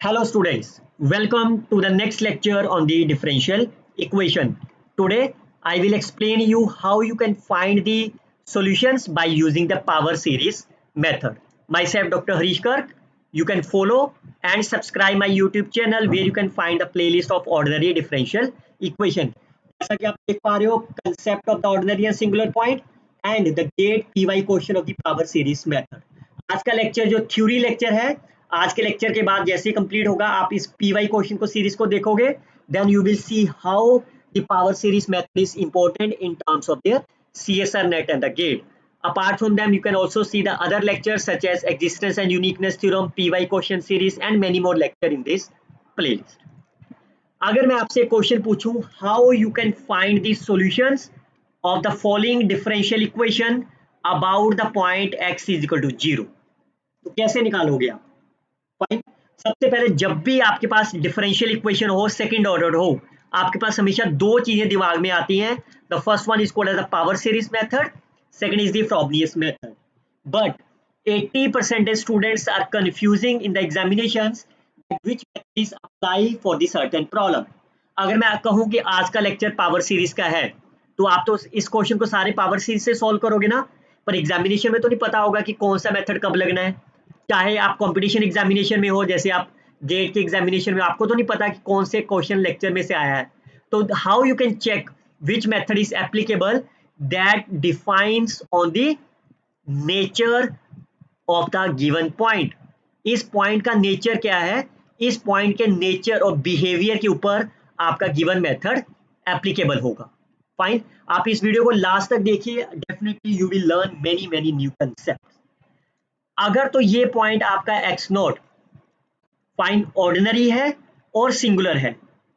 Hello students, welcome to the next lecture on the differential equation. Today I will explain you how you can find the solutions by using the power series method. Myself Dr. Harish Kark. You can follow and subscribe my YouTube channel where you can find the playlist of ordinary differential equation. जैसा कि आप देख पा रहे हो concept of the ordinary and singular point and the gate py question of the power series method. आज का lecture जो थ्योरी लेक्चर है, आज के लेक्चर के बाद जैसे ही कंप्लीट होगा आप इस पीवाई क्वेश्चन को सीरीज को देखोगे, then you will see how the power series method is important in terms of their CSR net and the gate. Apart from them, you can also see the other lectures such as existence and uniqueness theorem, PY question series and many more lecture in this playlist. अगर मैं आपसे question पूछूं how you can find the solutions of the following differential equation about the point x is equal to 0, तो कैसे निकालोगे आप? Fine, सबसे पहले जब भी आपके पास डिफरेंशियल इक्वेशन हो, सेकंड ऑर्डर हो, आपके पास हमेशा दो चीजें दिमाग में आती हैं. The first one is called as the power series method, second is the Frobenius method. But 80% students are confusing in the examinations which methods apply for the certain problem. अगर मैं कहूं कि आज का लेक्चर पावर सीरीज का है तो आप तो इस क्वेश्चन को सारे पावर सीरीज से सॉल्व करोगे ना, पर एग्जामिनेशन में तो नहीं पता होगा कि कौन सा मेथड कब लगना है. चाहे आप कंपटीशन एग्जामिनेशन में हो, जैसे आप गेट के एग्जामिनेशन में, आपको तो नहीं पता कि कौन से क्वेश्चन लेक्चर में से आया है. तो how you can check which method is applicable, that defines on the nature of the given point. इस पॉइंट का नेचर क्या है, इस पॉइंट के नेचर और बिहेवियर के ऊपर आपका गिवन मेथड एप्लीकेबल होगा. फाइन, आप इस वीडियो को लास्ट तक देखिए, definitely you will learn many many new concept. अगर तो ये पॉइंट आपका एक्स नॉट फाइन ऑर्डिनरी है और सिंगुलर है,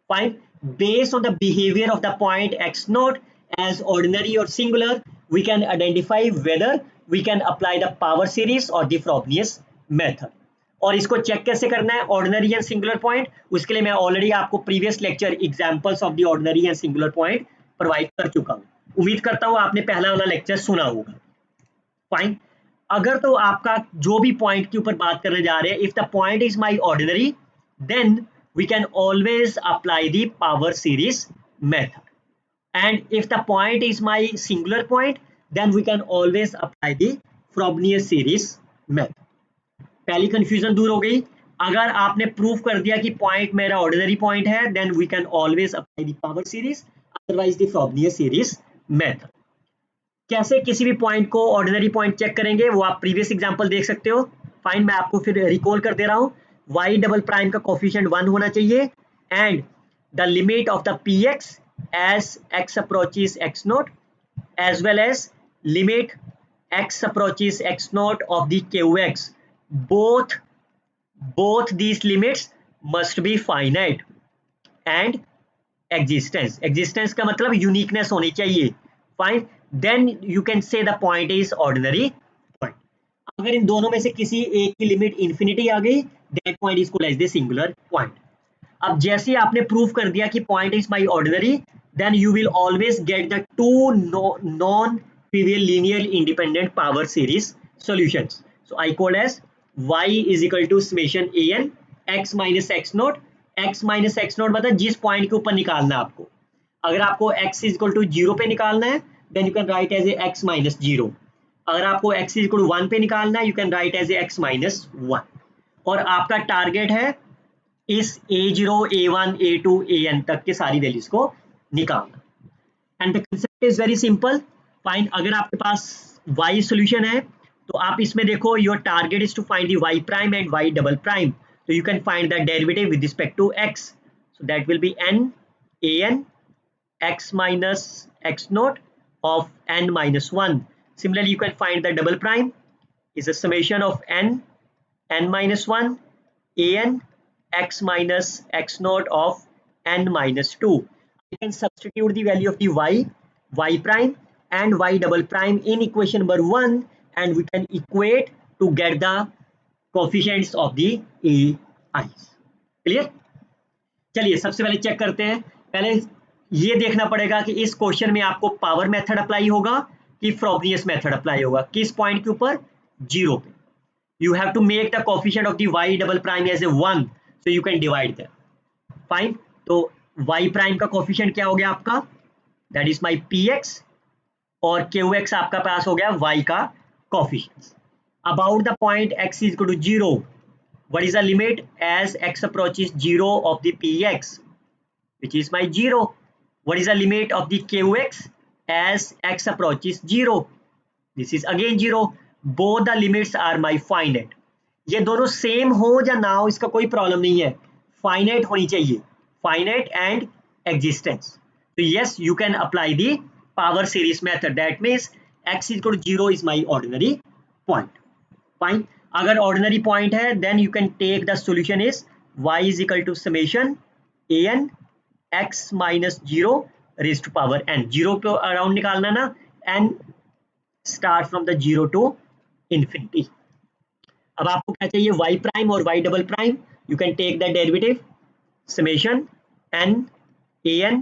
fine, based on the behaviour of the point x naught as ordinary और singular, we can identify whether we can apply the power series और the Frobenius method. और इसको check कैसे करना है ऑर्डिनरी एंड सिंगुलर पॉइंट, उसके लिए मैं ऑलरेडी आपको previous lecture examples of the ordinary and singular point provide कर चुका हूं. उम्मीद करता हूं आपने पहला वाला लेक्चर सुना होगा. फाइन, अगर तो आपका जो भी पॉइंट के ऊपर बात करने जा रहे हैं, if the point is my ordinary, then we can always apply the power series method. And if the point is my singular point, then we can always apply the Frobenius series method. पहली confusion दूर हो गई. अगर आपने prove कर दिया कि point मेरा ऑर्डिनरी पॉइंट है, then we can always apply the power series, otherwise the Frobenius series method. कैसे किसी भी पॉइंट को ऑर्डिनरी पॉइंट चेक करेंगे वो आप प्रीवियस एग्जांपल देख सकते हो. फाइन, मैं आपको फिर रिकॉल कर दे रहा हूं. y डबल प्राइम का कोफिशिएंट 1 होना चाहिए and the limit of the px as x approaches x naught as well as limit x approaches x naught of the qx. both these limits must be finite and existence का मतलब uniqueness होनी चाहिए. Fine, then you can say the point is ordinary point. अगर इन दोनों में से किसी एक की लिमिट इंफिनिटी आ गई, that point is called as the singular point. अब जैसे आपने प्रूव कर दिया कि point is my ordinary, then you will always get the two non trivial linear independent power series solutions. So I called as y is equal to summation an x minus x naught. x minus x naught मतलब जिस point के ऊपर निकालना है आपको. अगर आपको x is equal to 0 पे निकालना है, then you can write as a x minus 0. अगर आपको x is equal to 1 पे निकालना है, you can write as a x minus 1. और आपका टारगेट है इस a0, a1, a2, an तक के सारी वैल्यूज को निकालना. And the concept is very simple. Fine, अगर आपके पास y सॉल्यूशन है तो आप इसमें देखो, your target is to find the y prime and y double prime. तो you can find the derivative with respect to x. So that will be n an x minus x naught of n minus 1. Similarly, you can find the double prime is a summation of n minus 1 an x minus x naught of n minus 2. You can substitute the value of the y prime and y double prime in equation number 1 and we can equate to get the coefficients of the ai's. Clear? चलिए सबसे पहले check करते हैं. पहले ये देखना पड़ेगा कि इस क्वेश्चन में आपको पावर मेथड अप्लाई होगा कि फ्रॉबनियस मेथड अप्लाई होगा. किस पॉइंट के ऊपर? 0 पे. You have to make the coefficient of the y double prime as a 1. So you can divide that. Fine, तो y प्राइम का कोफिशिएंट क्या हो गया आपका, दैट इज माई px, और qx आपका पास हो गया y का coefficient. About the point x is equal to 0, what is the limit as x approaches 0 of the px, which is my 0? What is the limit of the qx as x approaches 0? This is again 0. Both the limits are my finite. ये दोनों same हो या ना हो इसका कोई problem नहीं है, फाइनाइट होनी चाहिए, फाइनाइट एंड एग्जिस्टेंस। तो yes, you can apply the power series method, that means x is equal to 0 is my ordinary point. Fine, अगर ऑर्डिनरी पॉइंट है then you can take the solution is y is equal to summation an x minus 0 raise to power n। 0 को around निकालना ना, n start from the 0 to infinity. अब आपको क्या चाहिए, y prime और y double prime, you can take the derivative summation n an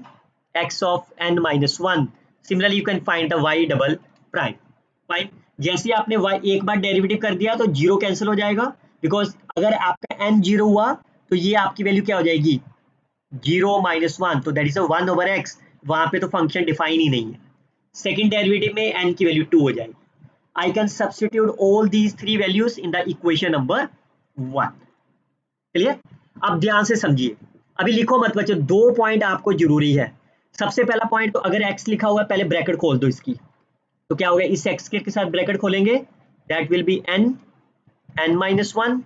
x of n minus 1। Similarly you can find the y double prime. Fine, जैसे आपने y एक बार derivative कर दिया तो 0 कैंसिल हो जाएगा, बिकॉज अगर आपका n 0 हुआ तो ये आपकी वैल्यू क्या हो जाएगी, 0 माइनस 1, तो दैट इज 1 ओवर x, वहां पे तो फंक्शन डिफाइन ही नहीं है। सेकेंड डेरिवेटिव में n की वैल्यू 2 हो जाएगी। I can substitute all these three values in the equation number 1। Clear? अब ध्यान से समझिए, अभी लिखो मत बच्चों, 2 पॉइंट आपको जरूरी है। सबसे पहला पॉइंट, तो अगर x लिखा हुआ है पहले ब्रैकेट खोल दो इसकी, तो क्या होगा, इस x के साथ ब्रैकेट खोलेंगे, that will be n minus 1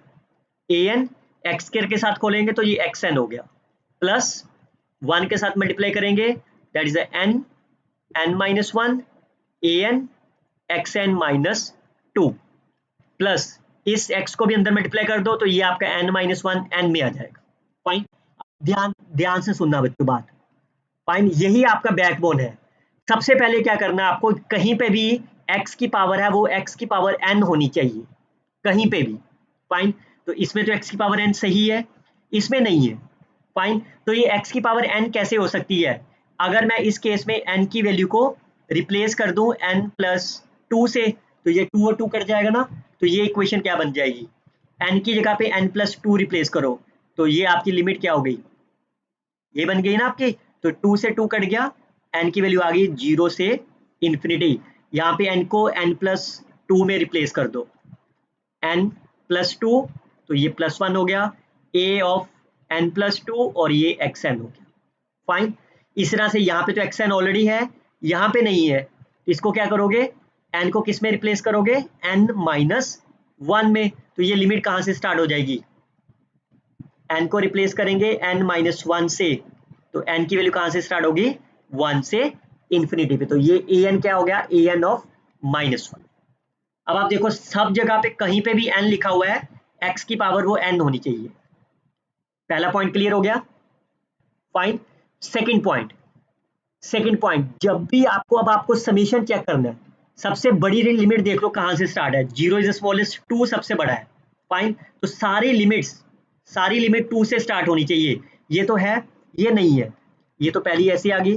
an, x के साथ खोलेंगे तो ये xn हो गया, प्लस 1 के साथ मल्टीप्लाई करेंगे, that is n minus 1 an xn minus 2, plus इस x को भी अंदर मल्टीप्लाई कर दो तो ये आपका n माइनस 1 n में आ जाएगा। फाइन, ध्यान से सुनना बच्चों बात। फाइन, यही आपका बैकबोन है। सबसे पहले क्या करना है आपको, कहीं पे भी x की पावर है वो x की पावर n होनी चाहिए, कहीं पे भी। फाइन, तो इसमें तो x की पावर n सही है, इसमें नहीं है। फाइन, तो ये x की पावर n कैसे हो सकती है, अगर मैं इस केस में n की वैल्यू को रिप्लेस कर दूं n प्लस 2 से, तो ये 2 और 2 कट जाएगा ना, तो ये इक्वेशन क्या बन जाएगी, n की जगह पे n प्लस 2 रिप्लेस करो, तो ये आपकी लिमिट क्या हो गई, ये बन गई ना आपकी, तो 2 से 2 कट गया, n की वैल्यू आ गई 0 से इंफिनिटी। यहाँ पे n को n प्लस 2 में रिप्लेस कर दो, n प्लस 2, तो ये प्लस 1 हो गया, a ऑफ n प्लस 2 और ये xn हो गया। फाइन, इस तरह से यहाँ पे तो xn ऑलरेडी है, यहाँ पे नहीं है, इसको क्या करोगे, n को किस में रिप्लेस करोगे, n माइनस 1 में, तो ये लिमिट कहाँ से स्टार्ट हो जाएगी, n को रिप्लेस करेंगे n माइनस 1 से, तो n की वैल्यू कहाँ से स्टार्ट होगी, 1 से इंफिनिटी पे, तो ये an क्या हो गया, an ऑफ माइनस 1। अब आप देखो सब जगह पे कहीं पे भी n लिखा हुआ है, x की पावर वो n होनी चाहिए। पहला पॉइंट क्लियर हो गया। फाइन, सेकंड पॉइंट, जब भी आपको, अब आपको समेशन चेक करना है, सबसे बड़ी लिमिट देख लो कहां से स्टार्ट है, 0 इज द स्मॉलेस्ट, 2 सबसे बड़ा है। फाइन, तो सारी लिमिट 2 से स्टार्ट होनी चाहिए, ये तो है, ये नहीं है, ये तो पहली ऐसी आ गई।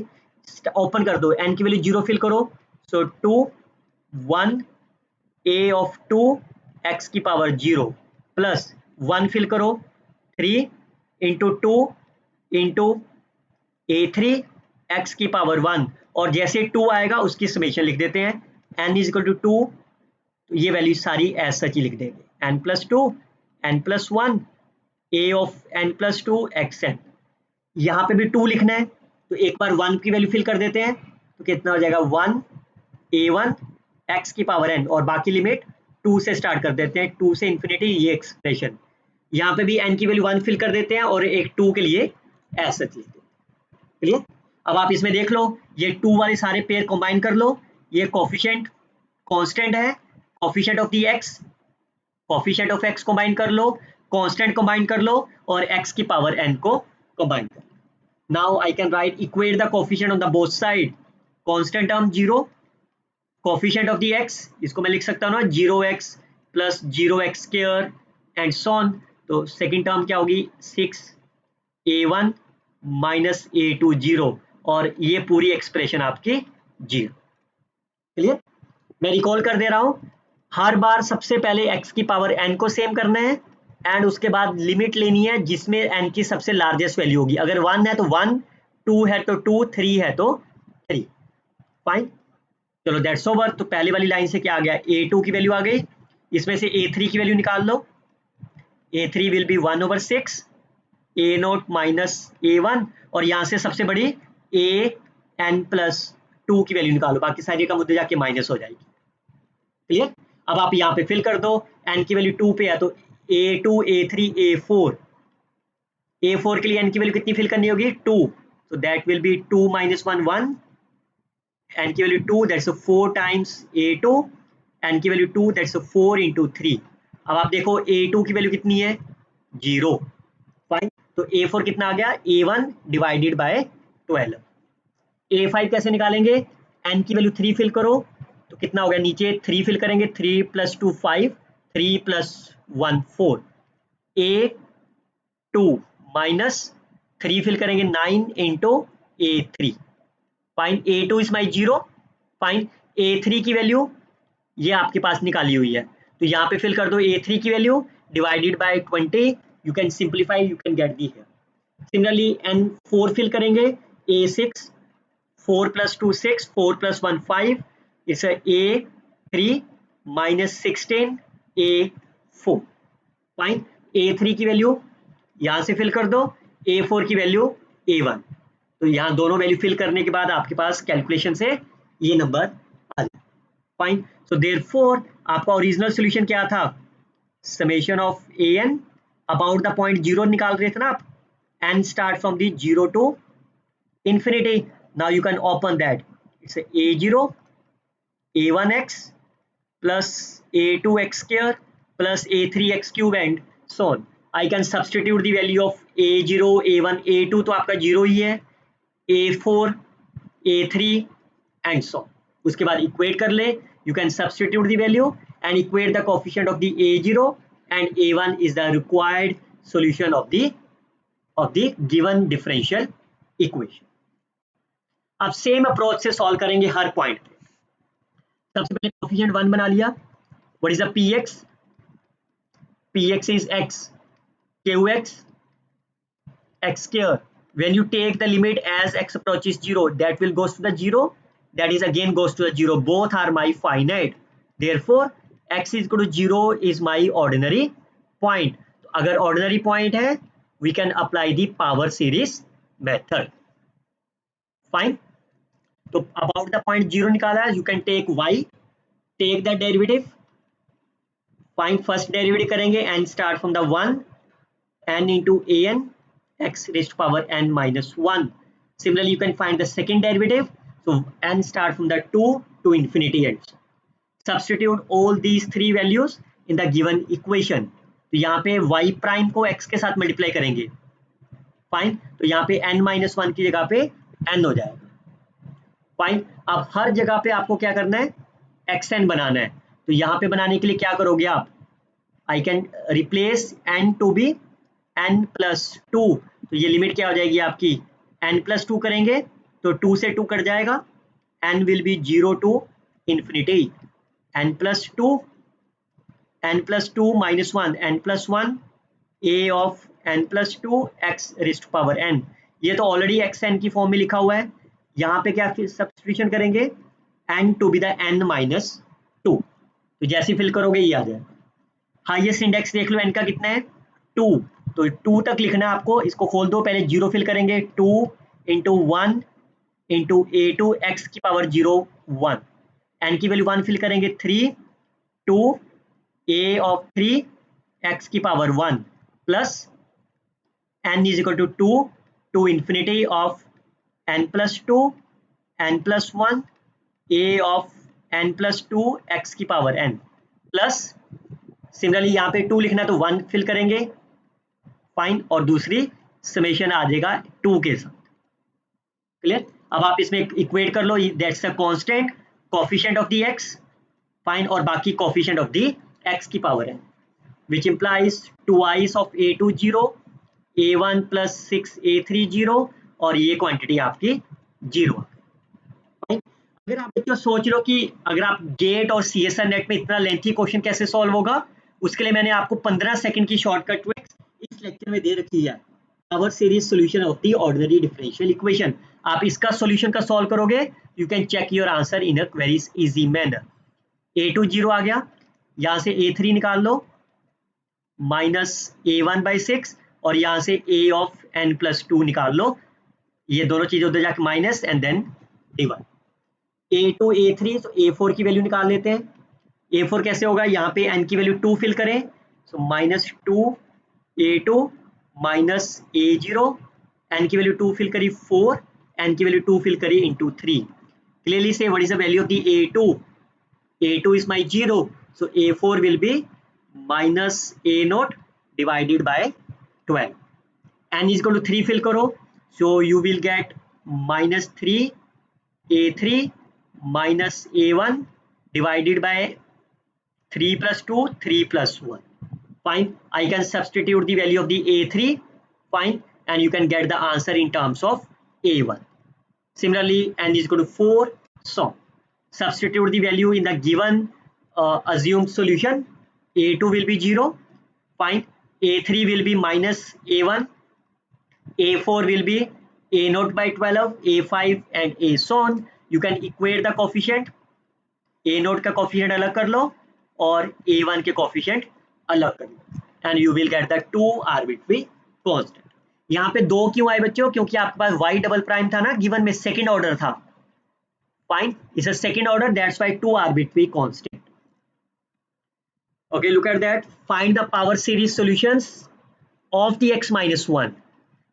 ओपन कर दो, n की वैल्यू 0 फिल करो, सो 2 1 a ऑफ 2 x की पावर 0 प्लस 1 फिल करो, 3 इंटू 2 इंटू a3 x की पावर 1, और जैसे 2 आएगा उसकी समेशन लिख देते हैं, n इज इक्वल टू 2, तो ये वैल्यू सारी एज सच ही लिख देंगे, n plus 2 n plus 1 a of n plus 2 xn। यहाँ पे भी 2 लिखना है, तो एक बार 1 की वैल्यू फिल कर देते हैं, तो कितना हो जाएगा, 1 a1 x की पावर n, और बाकी लिमिट 2 से स्टार्ट कर देते हैं, 2 से इंफिनिटी, ये एक्सप्रेशन। यहाँ पे भी n की वैल्यू 1 फिल कर देते हैं और एक 2 के लिए एज सच लिखते हैं। क्लियर? अब आप इसमें देख लो, ये 2 वाले सारे पेयर कंबाइन कर लो, ये कोफिशिएंट कांस्टेंट है, coefficient of the x, coefficient of x combine कर लो, कांस्टेंट कंबाइन कर लो, और x की पावर n को कंबाइन कर लो। Now I can write, equate the coefficient on the both side, constant term 0, coefficient of the x, इसको मैं लिख सकता हूँ ना 0x plus 0x square and so on, तो सेकंड टर्म क्या होगी, 6a1 माइनस a2 0, और ये पूरी एक्सप्रेशन आपकी 0। क्लियर? मैं रिकॉल कर दे रहा हूं, हर बार सबसे पहले x की पावर n को सेम करना है, एंड उसके बाद लिमिट लेनी है जिसमें n की सबसे लार्जेस्ट वैल्यू होगी। अगर 1 है तो 1, 2 है तो 2, 3 है तो 3। फाइन, चलो दैट्स ओवर। तो पहली वाली लाइन से क्या आ गया, a2 की वैल्यू आ गई, इसमें से a3 की वैल्यू निकाल लो। a3 will be 1/6 a0 minus a1, और यहाँ से सबसे बड़ी an+2 की वैल्यू निकालो, बाकी सारी का मुद्दे जाके माइनस हो जाएगी। क्लियर। अब आप यहाँ पे फिल कर दो, n की वैल्यू 2 पे है तो a2 a3 a4, a4 के लिए n की वैल्यू कितनी फिल करनी होगी, 2, so that will be 2 minus 1 1, n की value 2, that's 4 times a2, n की वैल्यू 2, that's 4 into 3। अब आप देखो a2 की वैल्यू कितनी है, 0। फाइन, तो a4 कितना आ गया, a1 डिवाइडेड बाय 12। a5 कैसे निकालेंगे, n की वैल्यू 3 फिल करो तो कितना हो गया, नीचे 3 फिल करेंगे, 3 + 2 5, 3 + 1 4, a2 माइनस 3 फिल करेंगे 9 into a3। Fine, a2 is my 0। Fine, a3 की वैल्यू ये आपके पास निकाली हुई है, तो यहाँ पे फिल कर दो a3 की value divided by 20, you can simplify, you can get the here. Similarly n4 fill करेंगे, a6, 4 + 2 6, 4 + 1 5, it's a a3 minus 16 a4। Fine, a3 की वैल्यू यहाँ से फिल कर दो, a4 की वैल्यू a1, तो यहाँ दोनों वैल्यू फिल करने के बाद आपके पास कैलकुलेशन से ये नंबर आ जाए। फाइन, सो देयरफॉर आपका ओरिजिनल सॉल्यूशन क्या था, summation of an about the point 0 निकाल रहे थे ना आप, n start from the 0 to infinity। Now you can open that, it's a a0 a1x plus a2x square plus a3x cube and so on। I can substitute the value of a0 a1 a2 तो आपका 0 ही है, a4 a3 and so on। उसके बाद equate कर ले, you can substitute the value and equate the coefficient of the a0 and a1 is the required solution of the given differential equation। अब same approach से solve करेंगे हर point पे। सबसे पहले कोफिशिएंट 1 बना लिया, what is the px, px is x, qx x square, when you take the limit as x approaches 0 that will goes to the 0, that is again goes to the 0, both are my finite, therefore x is equal to 0 is my ordinary point। तो अगर ordinary point है we can apply the power series method। Fine, तो about the point 0 निकाला, you can take y, take the derivative. Fine, first derivative करेंगे n start from the 1, n into an x raised to power n minus 1। Similarly, you can find the second derivative, so n start from the 2 to infinity ends। Substitute all these three values in the given equation। तो यहाँ पे y prime को x के साथ multiply करेंगे। Fine, तो यहाँ पे n minus 1 की जगह पे n हो जाएगा। फाइन, अब हर जगह पे आपको क्या करना है, xn बनाना है, तो यहाँ पे बनाने के लिए क्या करोगे आप, I can replace n to be n+2, तो ये लिमिट क्या हो जाएगी आपकी, n+2 करेंगे तो 2 से 2 कट जाएगा, n will be 0 to infinity, n+2 minus 1 n+1 a of n+2 x raised to power n। ये तो ऑलरेडी xn की फॉर्म में लिखा हुआ है, यहाँ पे क्या सब्स्टिट्यूशन करेंगे, n to be the n-2, तो जैसे फिल करोगे ये आ जाएगा। हाईएस्ट इंडेक्स देख लो n का कितना है, 2, तो 2 तक लिखना है आपको, इसको खोल दो, पहले 0 फिल करेंगे, 2 इंटू 1 इंटू a2 x की पावर 0 1, n की वैल्यू 1 फिल करेंगे, 3 2 a of 3 x की power 1 plus n is equal to 2 to infinity of n+2 n+1 a of n+2 x की पावर n प्लस, सिमिलरली यहाँ पे 2 लिखना है तो 1 फिल करेंगे। फाइन, और दूसरी समेशन आ जाएगा 2 के साथ। क्लियर, अब आप इसमें इक्वेट कर लो, that's the constant coefficient of the x। Fine, और बाकी कोफिशिएंट ऑफ द x की power n, which implies twice of a2 0, a1 plus 6 a3 0, और ये क्वांटिटी आपकी 0। अगर आप बच्चों सोच रहे हो कि अगर आप गेट और CSR नेट में इतना लेंथी क्वेश्चन कैसे सॉल्व होगा, उसके लिए मैंने आपको 15 सेकंड की शॉर्टकट ट्रिक्स इस लेक्चर में दे रखी है। Power series solution of the ordinary differential equation, आप इसका सॉल्यूशन का सॉल्व करोगे, you can check your answer in a very easy manner. a2 0 आ गया, यहाँ से a3 निकाल लो -a1/6 और यहाँ से a ऑफ n+2 निकाल लो, ये दोनों चीजें उधर जाके minus and then divide. a2 a3, तो a4 की वैल्यू निकाल लेते हैं। a4 कैसे होगा, यहाँ पे n की वैल्यू 2 फिल करें, सो -2 a2 माइनस a0, n की वैल्यू 2 फिल करी 4, n की वैल्यू 2 फिल करी इंटू 3। क्लियरली से what is the value of the a2? a2 is my 0, so a4 will be minus a0 divided by 12. n is equal to 3 fill करो, so you will get -3 a3 minus a1 divided by 3 plus 2 3 plus 1. Fine, I can substitute the value of the a3, fine, and you can get the answer in terms of a1. Similarly, n is equal to 4, so substitute the value in the given assumed solution. a2 will be 0, fine, a3 will be minus a1, a4 will be a0 by 12, a5 and a so on. You can equate the coefficient, a0 का coefficient अलग कर लो और a1 के coefficient अलग कर लो, and you will get the two arbitrary constant. यहाँ पे 2 क्यों आए बच्चों, क्योंकि आपके पास y डबल प्राइम था ना, गिवन में सेकेंड ऑर्डर था। Fine, it's a second order, that's why 2 arbitrary constant. Okay, look at that. Find the power series solutions of the x minus 1.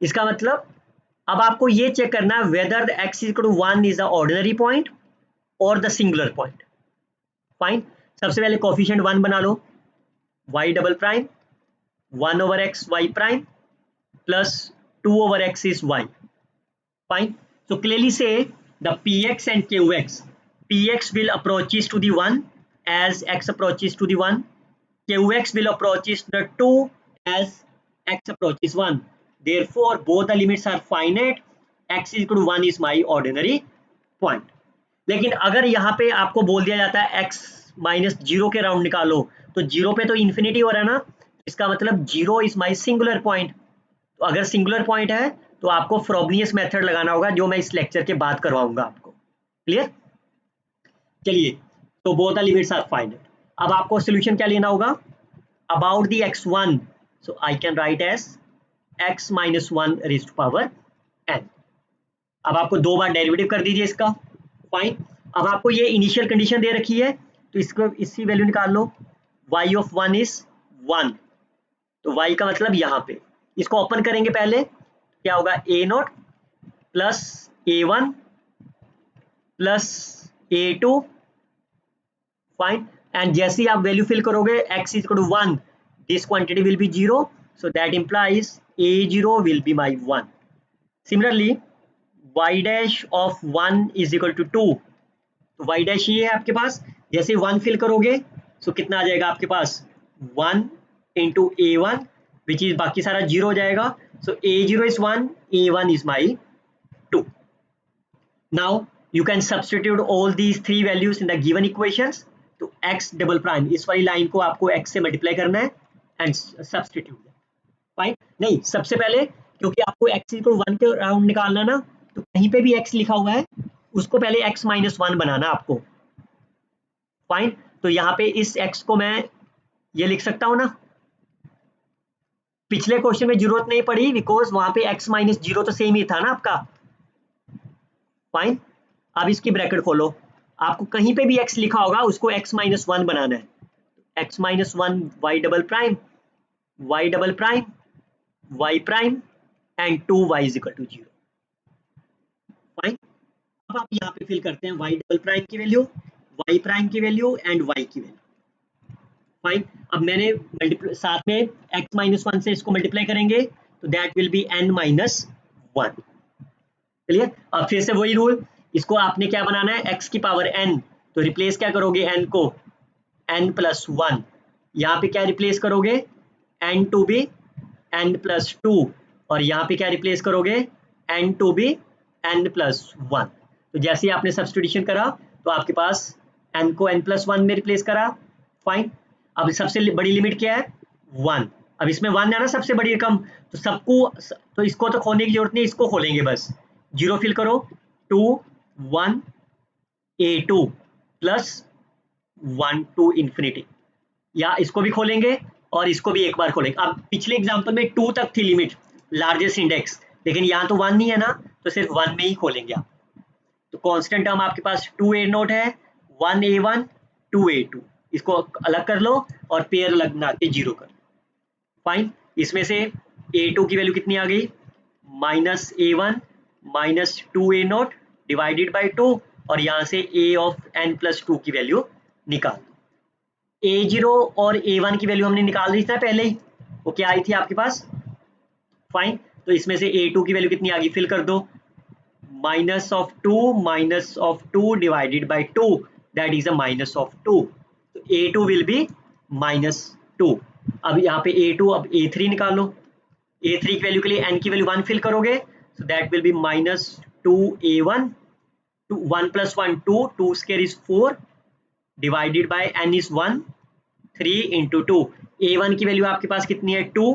इसका मतलब अब आपको ये चेक करना है whether the x is equal to 1 is the ordinary point or the singular point. Fine, सबसे पहले coefficient 1 बना लो, y double prime 1 over x y prime plus 2 over x is y. Fine, so clearly say the px and qx, px will approaches to the 1 as x approaches to the 1, qx will approaches the 2 as x approaches 1, therefore both the limits are finite, x is equal to 1 is my ordinary point. लेकिन अगर यहाँ पे आपको बोल दिया जाता है x -0 के राउंड निकालो, तो 0 पे तो इन्फिनिटी हो रहा है ना, इसका मतलब 0 इज माई सिंगुलर पॉइंट। तो अगर सिंगुलर पॉइंट है तो आपको फ्रोबनियस मेथड लगाना होगा, जो मैं इस लेक्चर के बाद करवाऊंगा आपको। क्लियर? चलिए, तो both the limits are finite. अब आपको सॉल्यूशन क्या लेना होगा, about the x1, so I can write as x - 1 raised to power n। अब आपको 2 बार डेरिवेटिव कर दीजिए इसका। फाइन, अब आपको ये इनिशियल कंडीशन दे रखी है, तो इसको इसकी वैल्यू निकाल लो, y ऑफ 1 इज 1, तो y का मतलब यहाँ पे इसको ओपन करेंगे, पहले क्या होगा a0 plus a1 plus a2, fine, and जैसे ही आप वैल्यू फिल करोगे x is equal to 1, this quantity will be 0, so that implies a0 will be my 1। Similarly y dash of 1 is equal to 2, तो y dash ये है आपके पास, जैसे 1 fill करोगे सो कितना आ जाएगा आपके पास 1 इंटू a1, विच इज बाकी सारा 0 हो जाएगा, सो a0 is 1, a1 is my 2। Now you can substitute all these three values in the given equations, तो x डबल प्राइम इस वाली लाइन को आपको x से मल्टीप्लाई करना है एंड सब्सटीट्यूट। फाइन, नहीं सबसे पहले क्योंकि आपको x इक्वल 1 के राउंड निकालना ना, तो कहीं पे भी x लिखा हुआ है उसको पहले x - 1 बनाना आपको। फाइन, तो यहाँ पे इस x को मैं ये लिख सकता हूँ ना, पिछले क्वेश्चन में जरूरत नहीं पड़ी बिकॉज वहां पे x - 0 तो सेम ही था ना आपका। फाइन, अब इसकी ब्रैकेट खोलो, आपको कहीं पे भी x लिखा होगा उसको x - 1 बनाना है, x - 1 y double prime y prime and 2y is equal to 0। Fine, अब आप यहाँ पे फिल करते हैं y डबल प्राइम की वैल्यू, y प्राइम की वैल्यू एंड y की वैल्यू। फाइन, अब मैंने साथ में x - 1 से इसको मल्टीप्लाई करेंगे तो that will be n - 1। Clear? अब फिर से वही रूल, इसको आपने क्या बनाना है x की पावर n, तो रिप्लेस क्या करोगे n को n प्लस 1, यहाँ पे क्या रिप्लेस करोगे n to be n plus 2, और यहाँ पे क्या रिप्लेस करोगे n to be n plus 1। तो जैसे ही आपने सब्स्टिट्यूशन करा तो आपके पास n को n प्लस 1 में रिप्लेस करा। फाइन, अब सबसे बड़ी लिमिट क्या है 1, अब इसमें 1 है ना सबसे बड़ी रकम, तो सबको तो इसको तो खोलने की जरूरत नहीं, इसको खोलेंगे बस, 0 फिल करो 2 1 A2 प्लस 1 टू इन्फिनिटी, या इसको भी खोलेंगे और इसको भी एक बार खोलेंगे। अब पिछले एग्जांपल में 2 तक थी लिमिट लार्जेस्ट इंडेक्स, लेकिन यहाँ तो 1 नहीं है ना, तो सिर्फ 1 में ही खोलेंगे आप। तो कांस्टेंट टर्म आपके पास 2A0 है, 1A1 2A2, इसको अलग कर लो और पेयर अलग बना के 0 कर लो। फाइन, इसमें से A2 की वैल्यू कितनी आ गई -A1 minus 2A0 divided by 2, और यहाँ से A ऑफ n+2 की वैल्यू निकाल दो। A0 और A1 की वैल्यू हमने निकाल दी थी ना पहले ही, वो क्या आई थी आपके पास, फाइन। तो इसमें से A2 की वैल्यू कितनी आ गई, फिल कर दो, minus of 2 divided by 2, that is a minus of 2, तो A2 विल बी -2। अब यहाँ पे A2, अब A3 निकालो, A3 की वैल्यू के लिए n की वैल्यू 1 फिल करोगे, सो that will B -2A1, 1 + 1 2, 2 square is 4 divided by n is 1, 3 into 2, A1 की वैल्यू आपके पास कितनी है 2,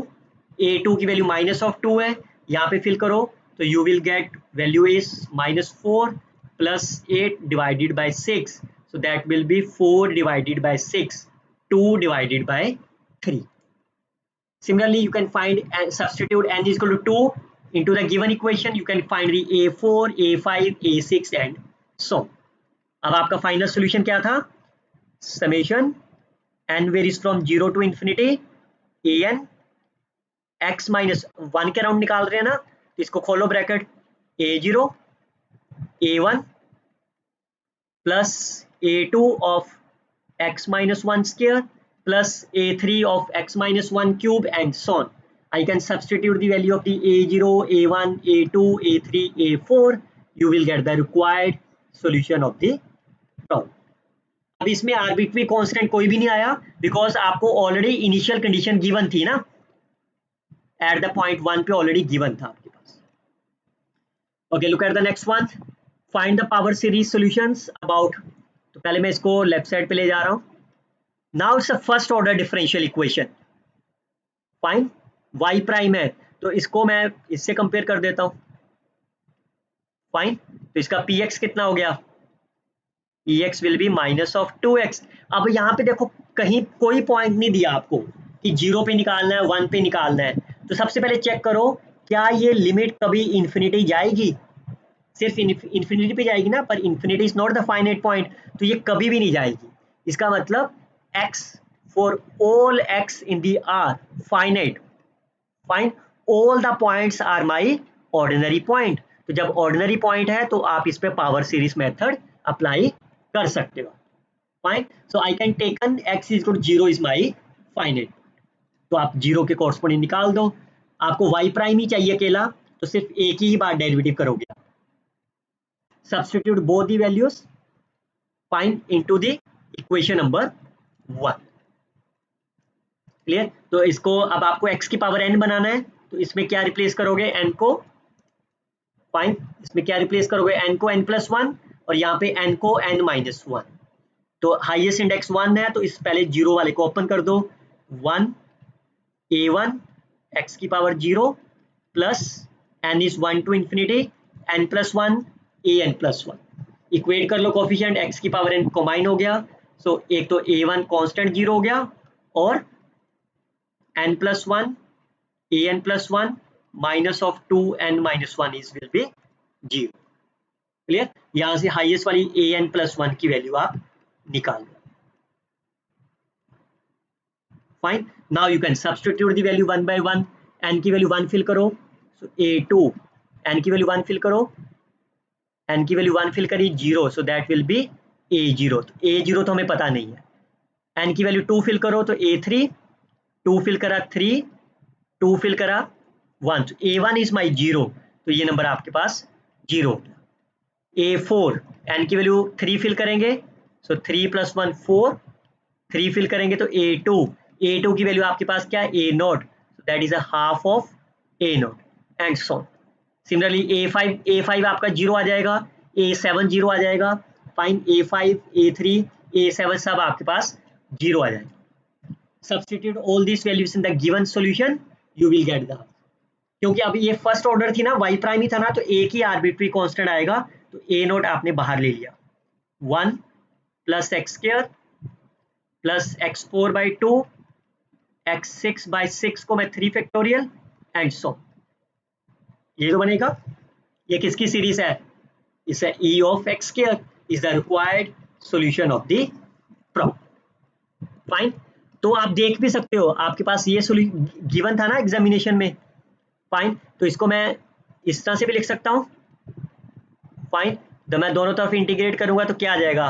A2 की वैल्यू माइनस ऑफ 2 है, यहाँ पे फिल करो तो you will get value is -4 plus 8 divided by 6, so that will B 4 divided by 6, 2 divided by 3। Similarly, you can find and substitute n is equal to 2 into the given equation. You can find the A4, A5, A6 and so. अब आपका final solution क्या था, summation n varies from 0 to infinity an x minus 1 के round निकाल रहे हैं ना, तो इसको खोलो bracket A0 A1 plus A2 of x minus 1 square plus A3 of x minus 1 cube and so on. I can substitute the value of the A0, A1, A2, A3, A4. You will get the required solution of the problem. अब इसमें arbitrary constant कोई भी नहीं आया, because आपको already initial condition given थी ना, at the point 1 पे ऑलरेडी गिवन था आपके पास। Okay, look at the next one, find the power series solutions about, तो पहले मैं इसको लेफ्ट साइड पे ले जा रहा हूँ। Now it's a first order differential equation, fine, y prime है तो इसको मैं इससे कंपेयर कर देता हूँ, फाइन, तो इसका px कितना हो गया, px विल बी -2x। अब यहाँ पे देखो कहीं कोई पॉइंट नहीं दिया आपको कि 0 पे निकालना है 1 पे निकालना है, तो सबसे पहले चेक करो क्या ये लिमिट कभी इन्फिनिटी जाएगी, सिर्फ इन्फिनिटी पे जाएगी ना, पर infinity is not the finite point, तो ये कभी भी नहीं जाएगी। इसका मतलब x for all x in the R finite, fine, all the points are my ordinary point, तो जब ऑर्डिनरी पॉइंट है तो आप इस पे पावर सीरीज मेथड अप्लाई कर सकते हो, fine. So I can taken x is equal to 0 is my finite, तो आप 0 के कॉरस्पॉन्डिंग निकाल दो। आपको y प्राइम ही चाहिए अकेला, तो सिर्फ एक ही बार डेरिवेटिव करोगे, substitute both the values, find into the equation number 1, clear. तो इसको अब आपको x की पावर n बनाना है, तो इसमें क्या रिप्लेस करोगे n को, फाइन, इसमें क्या रिप्लेस करोगे n को n+1 और यहाँ पे n को n-1, तो हाईएस्ट इंडेक्स 1 है तो इस पहले 0 वाले को ओपन कर दो, 1 A1 x की power 0 plus n is 1 to infinity n+1 an+1, equate कर लो कोफिशिएंट x की पावर n कॉम्बाइन हो गया, सो एक तो A1 कांस्टेंट 0 हो गया और n+1 an+1 minus of 2n-1 is will be 0, clear. यहां से हाईएस्ट वाली an+1 की वैल्यू आप निकाल लो, फाइन। Now you can substitute the value 1 by 1, n की वैल्यू 1 फिल करो, सो A2 n की वैल्यू 1 फिल करो, n की वैल्यू 1 फिल करी 0, so that will B A0, तो A0 तो हमें पता नहीं है, n की वैल्यू 2 फिल करो तो A3, 2 फिल करा 3, 2 फिल करा 1, तो A1 इज माई 0, तो ये नंबर आपके पास 0 हो गया। A4 n की वैल्यू 3 फिल करेंगे, सो 3 + 1 4, 3 फिल करेंगे तो A2 की वैल्यू आपके पास क्या है A0, that is a half of A0 and so on. Similarly A5 आपका 0 आ जाएगा, A7 0 आ जाएगा, फाइन, A5 A3 A7 सब आपके पास 0 आ जाएगा, substitute all these values in the given solution, you will get the, क्योंकि अभी ये फर्स्ट ऑर्डर थी ना, y प्राइम ही था ना, तो एक ही आर्बिट्री कांस्टेंट आएगा, तो a नॉट आपने बाहर ले लिया, 1 plus x square plus x4 by 2 x6 by 6 को मैं 3 फैक्टोरियल एंड सो, ये जो बनेगा ये किसकी सीरीज है, इसे e of x square is the required solution of the problem. Fine, तो आप देख भी सकते हो, आपके पास ये गिवन था ना एग्जामिनेशन में। फाइन, तो इसको मैं इस तरह से भी लिख सकता हूँ। फाइन, तो मैं दोनों तरफ इंटीग्रेट करूंगा तो क्या आ जाएगा,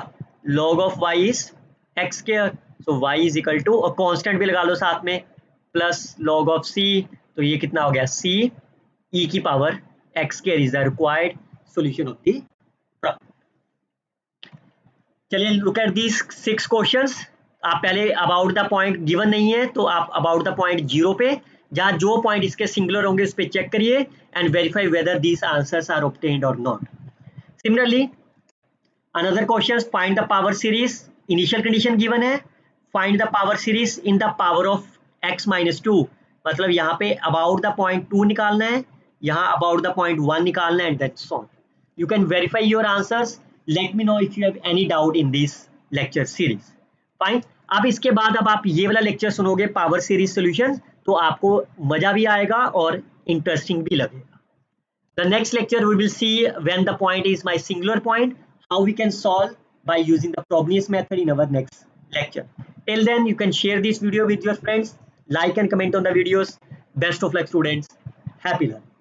log of y is x square, so y is equal to, और कांस्टेंट भी लगा लो साथ में, प्लस log ऑफ c, तो ये कितना हो गया, c e की power x square is the required solution of the problem. चलिए लुक एट दीज 6 क्वेश्चंस। आप पहले अबाउट द पॉइंट गिवन नहीं है तो आप अबाउट द पॉइंट 0 पे, जहाँ जो पॉइंट इसके सिंगुलर होंगे उस पर चेक करिए and verify whether these answers are obtained और not. Similarly another question, find the power series, initial condition given है, find the power series in the power of x minus 2, मतलब यहाँ पे अबाउट द पॉइंट 2 निकालना है, यहाँ about the point 1 निकालना है, and that's all. You can verify your answers. Let me know if you have any doubt in this lecture series. Fine. अब इसके बाद अब आप ये वाला लेक्चर सुनोगे पावर सीरीज सॉल्यूशन, तो आपको मजा भी आएगा और इंटरेस्टिंग भी लगेगा। The next lecture we will see when the point is my singular point, how we can solve by using the Frobenius method in our next lecture. Till then, you can share this video with your friends, like and comment on the videos. Best of luck, students. Happy learning.